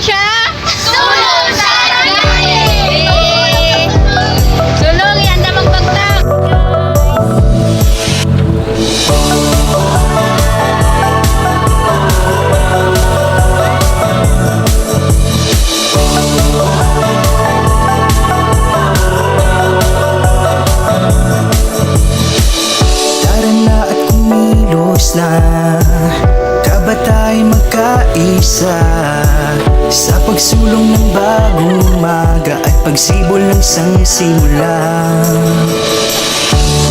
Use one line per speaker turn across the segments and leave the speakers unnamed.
siya?
Sulong sa Gani!
Sulong, yan na magbagtag.
Tara na at kumilos na, kabatay magkaisa, sa pagsulong ng bagong umaga at pagsibol ng isang simula.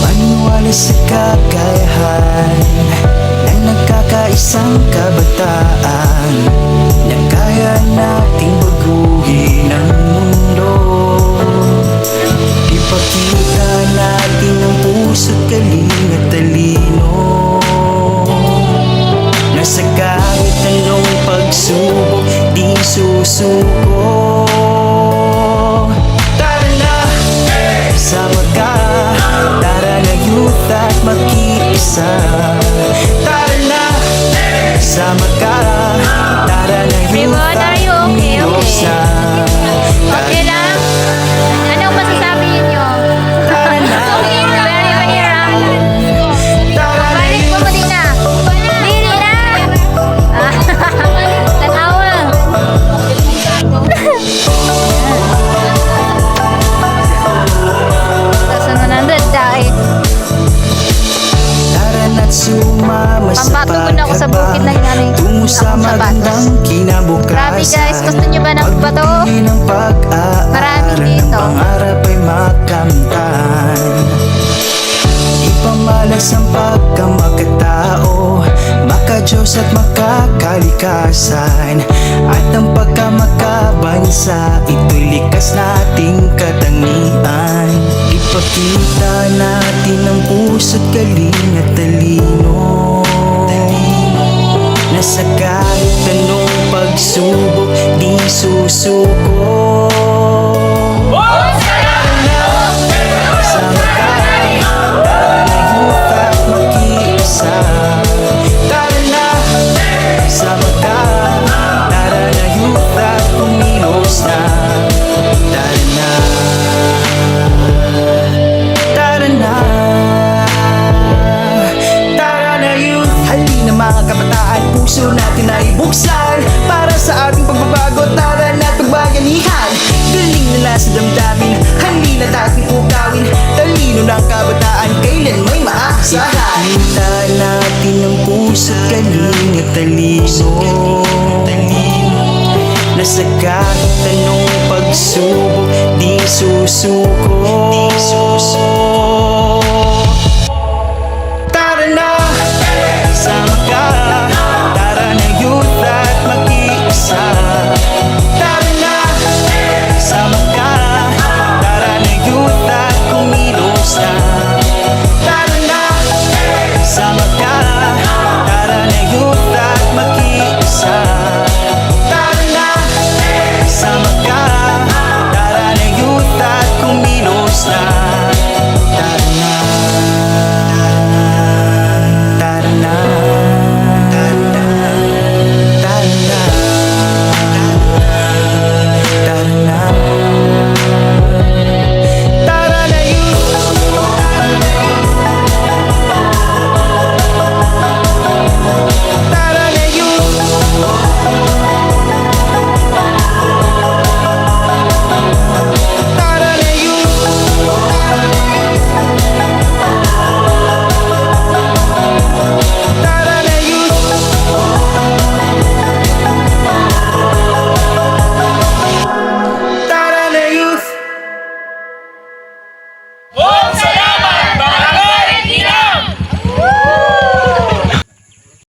Maniwala sa kakayahan ng nagkakaisang kabataan, na kaya nating baguhin ang mundo. Ipakita natin ang puso't galing at talino, na sa kahit anong pagsubok di susuko. Tara na, sama ka, tara na youth at makiisa. Tara na, sama ka, tara na youth
Raymond,
at
are you okay?
kumilos na.
Okay lang? Anong masasabi ninyo?
Tara na,
Very mahirap.
tara na
Balik po mo din na. Dili na. Tanawa. Sa 100 dahil.
Tara na't sumama sa
Pampatugod ako sa bukid ng nanay.
tungo sa
Akong sapatos.
magandang kinabukasan.
Grabe guys, gusto nyo ba ng bato?
Pagpili ng pag-aaral
Maraming
ng
dito.
pangarap ay makamtan. Ipamalas ang pagkamakatao, makadiyos at makakalikasan, at ang pagkamakabansa, ito'y likas nating katangian. Ipakita natin ang puso't galing at talino, na sa kahit anong pagsubok di susuko. Sama ka, tara na youth at makiisa. Tara na, sama ka, tara na youth at kumilos na. Tara na, tara na, tara na youth. Halina mga kabataan, puso natin ay buksan para sa ating pagbabago. Tara na pagbaganihan, galing nila sa damdamin, halina ating ukawin. Talino ng kabataan, kailan may maaasahan. Kita natin ang puso't galing at talino, na sa kahit anong pagsubok di susuko.